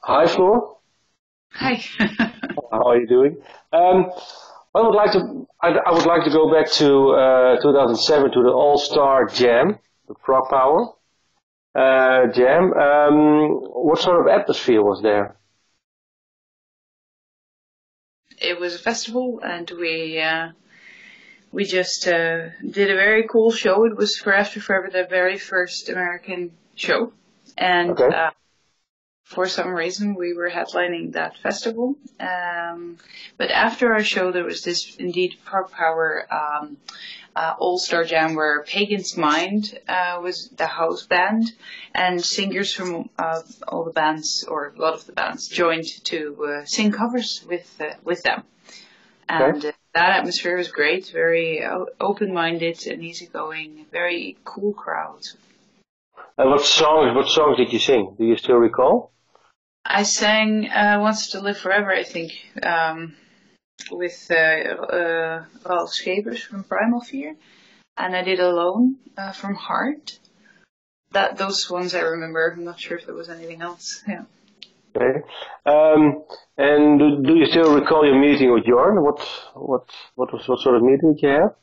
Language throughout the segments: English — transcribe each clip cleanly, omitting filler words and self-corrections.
Hi, Floor. Hi. How are you doing? I would like to go back to 2007 to the All-Star Jam, the Frog Power Jam. What sort of atmosphere was there? It was a festival, and we just did a very cool show. It was for After Forever, the very first American show, and Okay. for some reason we were headlining that festival. But after our show, there was this indeed Frog Power All-Star Jam where Pagan's Mind was the house band, and singers from all the bands, or a lot of the bands, joined to sing covers with them. And Okay. that atmosphere was great, very open-minded and easygoing, very cool crowd. And what songs did you sing? Do you still recall? I sang Wants to Live Forever, I think, with Ralph Schepers from Primal Fear, and I did Alone from Heart. Those ones I remember. I'm not sure if there was anything else. Yeah. Okay. And do you still recall your meeting with Jørn? What sort of meeting did you have?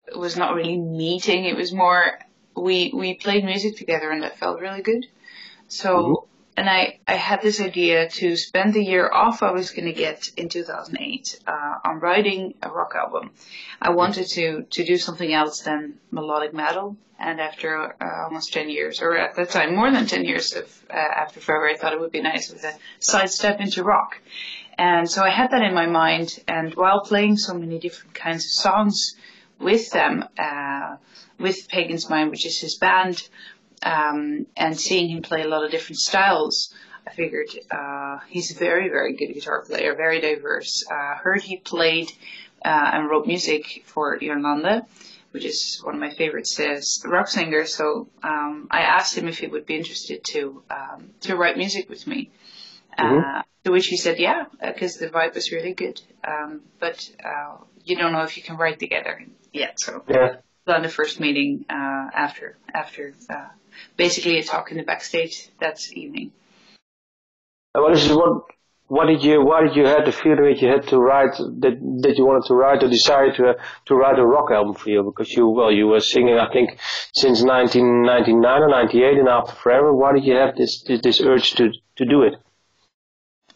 It was not really meeting. It was more we played music together, and that felt really good. So, and I had this idea to spend the year off I was going to get in 2008 on writing a rock album. I wanted to do something else than melodic metal, and after almost 10 years, or at that time more than 10 years of After Forever, I thought it would be nice with a sidestep into rock. And so I had that in my mind, and while playing so many different kinds of songs with them, with Pagan's Mind, which is his band, and seeing him play a lot of different styles, I figured he's a very, very good guitar player, very diverse. Heard he played and wrote music for Jørn, which is one of my favorite rock singers. So I asked him if he would be interested to write music with me. To which he said, yeah, because the vibe was really good. But you don't know if you can write together yet. So Yeah. on the first meeting after basically a talk in the backstage that evening. And why did you have the feeling that you had to write that you wanted to write or decided to write a rock album for you? Because you were singing, I think, since 1999 or 98 and After Forever. Why did you have this urge to do it?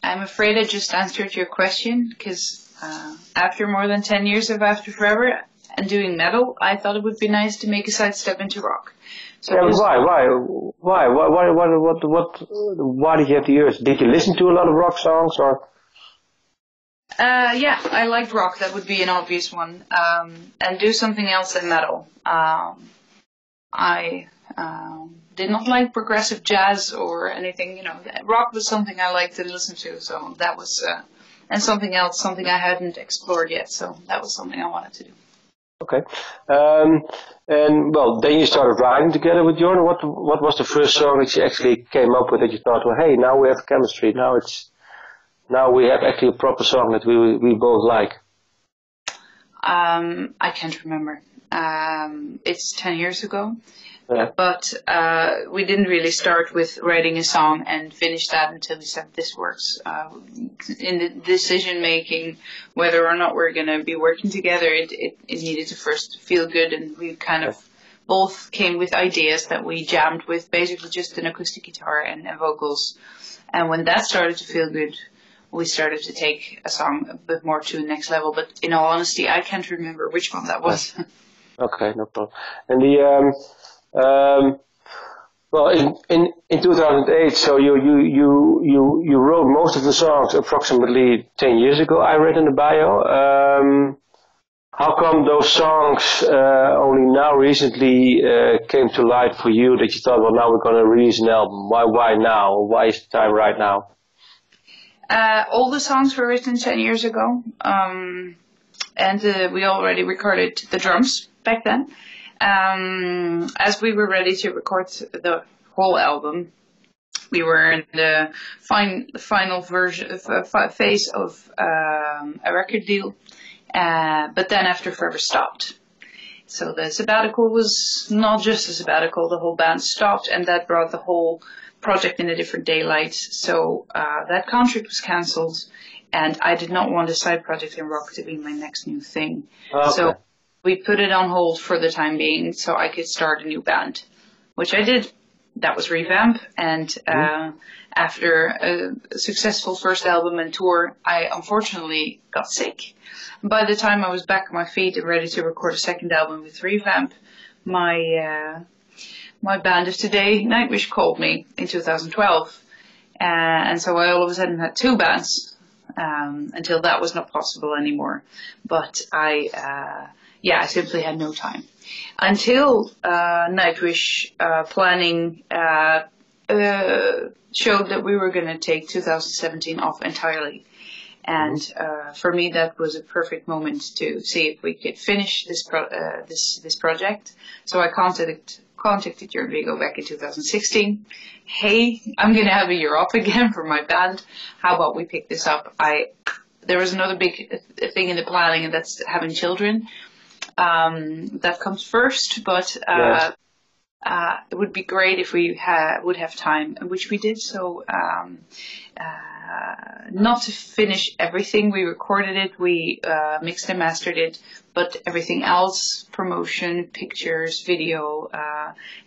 I'm afraid I just answered your question, because after more than 10 years of After Forever and doing metal, I thought it would be nice to make a sidestep into rock. So Yeah, but why did you have the urge? Did you listen to a lot of rock songs or? yeah, I liked rock. That would be an obvious one. And do something else than metal. I did not like progressive jazz or anything. You know, rock was something I liked to listen to. So that was, and something else, something I hadn't explored yet. So that was something I wanted to do. Okay. And well, then you started writing together with Jørn. What was the first song that you actually came up with that you thought, well, hey, now we have chemistry. Now we have actually a proper song that we both like. I can't remember. It's 10 years ago. Yeah. But we didn't really start with writing a song and finish that until we said this works. In the decision making, whether or not we're going to be working together, it needed to first feel good, and we kind of both came with ideas that we jammed with, basically just an acoustic guitar and vocals. And when that started to feel good, we started to take a song a bit more to the next level. But in all honesty, I can't remember which one that was. Okay, no problem. And well, in 2008, so you wrote most of the songs approximately 10 years ago. I read in the bio. How come those songs only now recently came to light for you that you thought, well, now we're going to release an album? Why now? Why is the time right now? All the songs were written 10 years ago, and we already recorded the drums back then. As we were ready to record the whole album, we were in the final phase of a record deal, but then After Forever stopped. So the sabbatical was not just a sabbatical, the whole band stopped, and that brought the whole project in a different daylight. So that contract was cancelled, and I did not want a side project in rock to be my next new thing. Okay. So we put it on hold for the time being so I could start a new band, which I did. That was ReVamp, and after a successful first album and tour, I unfortunately got sick. By the time I was back on my feet and ready to record a second album with ReVamp, my band of today, Nightwish, called me in 2012. And so I all of a sudden had two bands until that was not possible anymore. But I simply had no time. Until Nightwish planning showed that we were going to take 2017 off entirely. And for me, that was a perfect moment to see if we could finish this project. So I contacted Jørn Viggo back in 2016. Hey, I'm going to have a year off again for my band. How about we pick this up? There was another big thing in the planning, and that's having children. That comes first, but Yes. It would be great if we would have time, which we did. So not to finish everything, we recorded it, we mixed and mastered it, but everything else, promotion, pictures, video,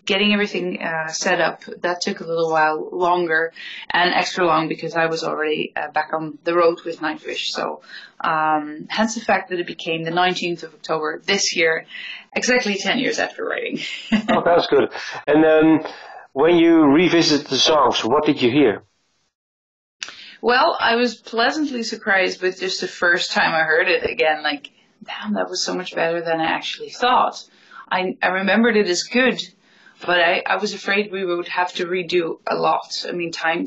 getting everything set up, that took a little while longer, and extra long because I was already back on the road with Nightwish. So hence the fact that it became the 19th of October this year, exactly 10 years after writing. Oh, that's good. And then when you revisited the songs, what did you hear? Well, I was pleasantly surprised with just the first time I heard it again, like, damn, that was so much better than I actually thought. I remembered it as good, but I was afraid we would have to redo a lot. I mean, 10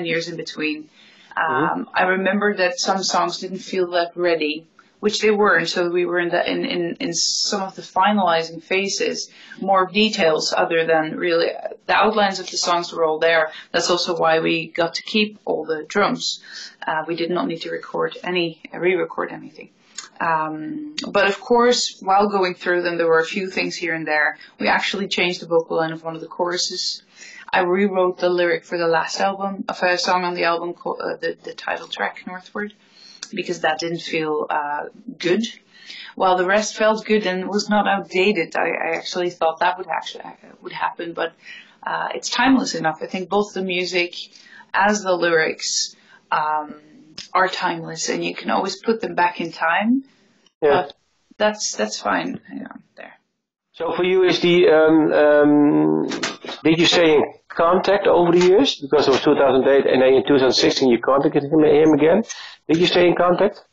years in between. I remember that some songs didn't feel that ready, which they weren't. So we were in some of the finalizing phases, more details other than really the outlines of the songs were all there. That's also why we got to keep all the drums. We did not need to re-record anything. But of course, while going through them, there were a few things here and there. We actually changed the vocal line of one of the choruses. I rewrote the lyric for the last album, of a song on the album, called, the title track, Northward, because that didn't feel good. While the rest felt good and was not outdated, I actually thought that would happen, but it's timeless enough. I think both the music as the lyrics are timeless, and you can always put them back in time. Yeah. But that's fine. There. So for you, is did you stay in contact over the years? Because it was 2008, and then in 2016 you contacted him again. Did you stay in contact?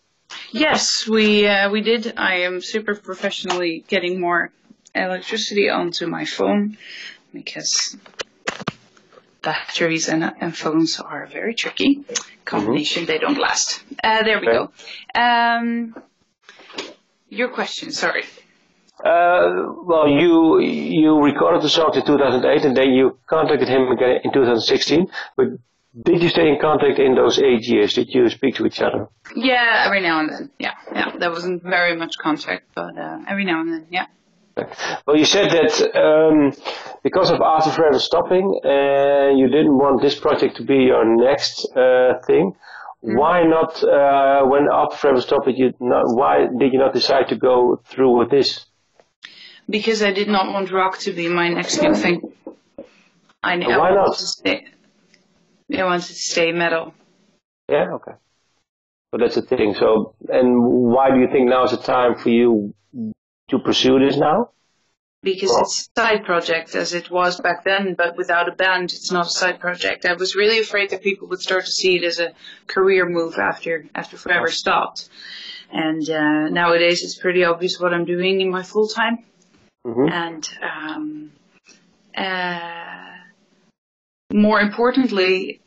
Yes, we did. I am super professionally getting more electricity onto my phone because batteries and phones are very tricky. Combination, they don't last. There we go. Your question, sorry. Well, you recorded the song in 2008, and then you contacted him again in 2016. But did you stay in contact in those 8 years? Did you speak to each other? Yeah, every now and then. Yeah. There wasn't very much contact, but every now and then, yeah. Well, you said that because of After Forever stopping, you didn't want this project to be your next thing. Why not, when After Forever stopped, why did you not decide to go through with this? Because I did not want rock to be my next new thing. Why not? I wanted to stay metal. Yeah, okay. So that's the thing. So, and why do you think now is the time for you to pursue this now? Because it's a side project, as it was back then, but without a band, it's not a side project. I was really afraid that people would start to see it as a career move after Forever stopped. And nowadays, it's pretty obvious what I'm doing in my full time. And more importantly,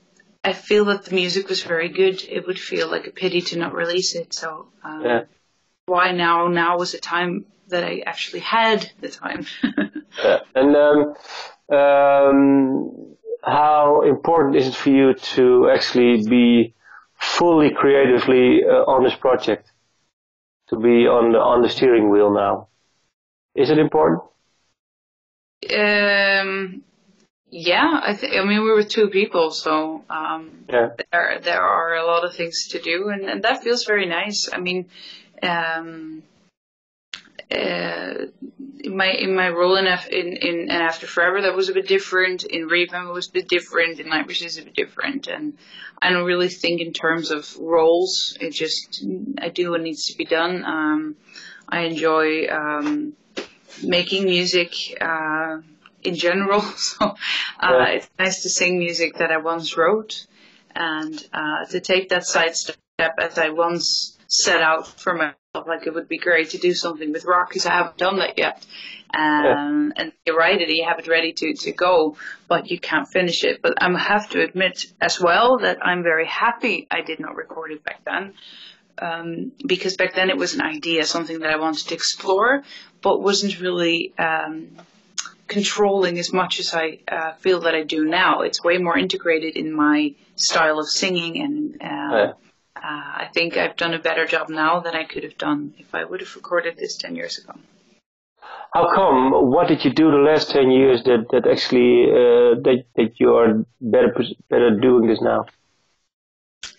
I feel that the music was very good. It would feel like a pity to not release it. So why now? Now was the time that I actually had the time. And how important is it for you to actually be fully creatively on this project? To be on the steering wheel now? Is it important? Yeah, I mean, we were two people, so there are a lot of things to do, and that feels very nice. I mean, in my role in After Forever, that was a bit different. In ReVamp, it was a bit different. In Nightwish, it's a bit different, and I don't really think in terms of roles. It just I do what needs to be done. I enjoy making music. In general, so it's nice to sing music that I once wrote, and to take that side step as I once set out for myself. Like, it would be great to do something with rock, because I haven't done that yet. And you write it, and you have it ready to go, but you can't finish it. But I have to admit as well that I'm very happy I did not record it back then. Because back then it was an idea, something that I wanted to explore, but wasn't really controlling as much as I feel that I do now. It's way more integrated in my style of singing, and I think I've done a better job now than I could have done if I would have recorded this 10 years ago. How come? What did you do the last 10 years that actually that you are better doing this now?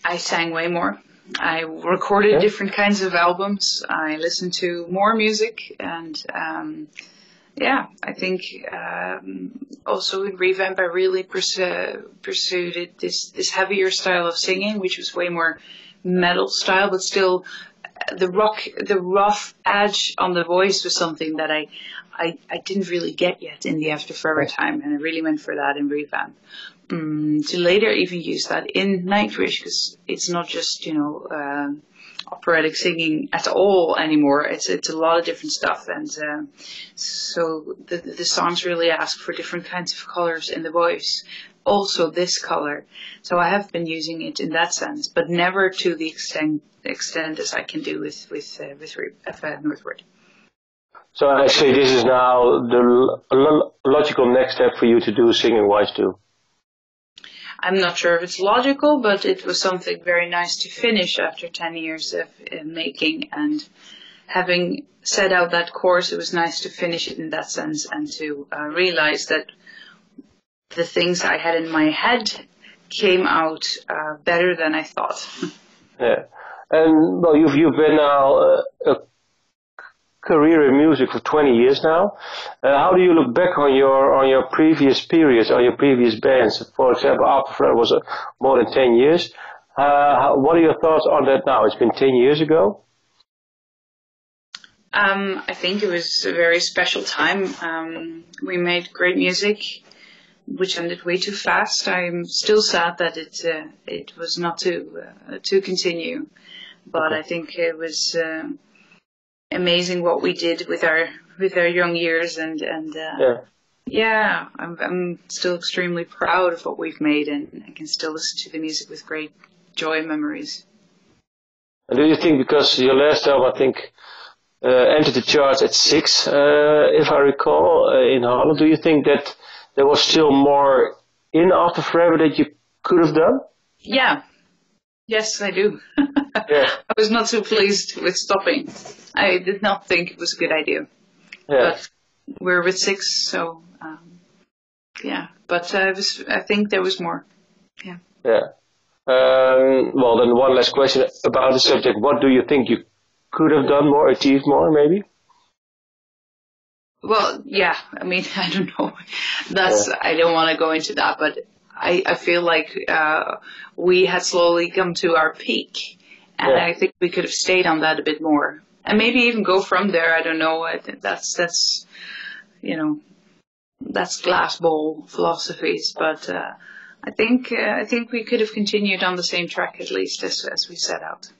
I sang way more. I recorded different kinds of albums. I listened to more music, and I think also in ReVamp I really pursued this heavier style of singing, which was way more metal style, but still the rough edge on the voice was something that I didn't really get yet in the After Forever time, and I really went for that in ReVamp. To later even use that in Nightwish, because it's not just operatic singing at all anymore. It's a lot of different stuff, and so the songs really ask for different kinds of colors in the voice. Also this color, so I have been using it in that sense, but never to the extent as I can do with Northward. So actually, this is now the logical next step for you to do singing-wise too. I'm not sure if it's logical, but it was something very nice to finish after 10 years of making, and having set out that course, it was nice to finish it in that sense, and to realize that the things I had in my head came out better than I thought. Yeah, and well, you've been now a career in music for 20 years now. How do you look back on your previous periods, on your previous bands? For example, After Forever was more than 10 years. What are your thoughts on that now? It's been 10 years ago. I think it was a very special time. We made great music, which ended way too fast. I'm still sad that it was not to continue, but I think it was amazing what we did with our young years, and I'm still extremely proud of what we've made, and I can still listen to the music with great joy and memories. And do you think, because your last album, I think, entered the charts at 6, if I recall, in Holland, do you think that there was still more in After Forever that you could have done? Yeah. Yes, I do. I was not so pleased with stopping. I did not think it was a good idea. Yeah. But we're with 6, so But I think there was more. Yeah. Yeah. Well, then one last question about the subject. What do you think you could have done more, achieved more, maybe? Well, yeah. I mean, I don't know. I don't want to go into that, but I feel like we had slowly come to our peak, and I think we could have stayed on that a bit more, and maybe even go from there. I don't know. I think that's glass bowl philosophies, but I think we could have continued on the same track, at least as we set out.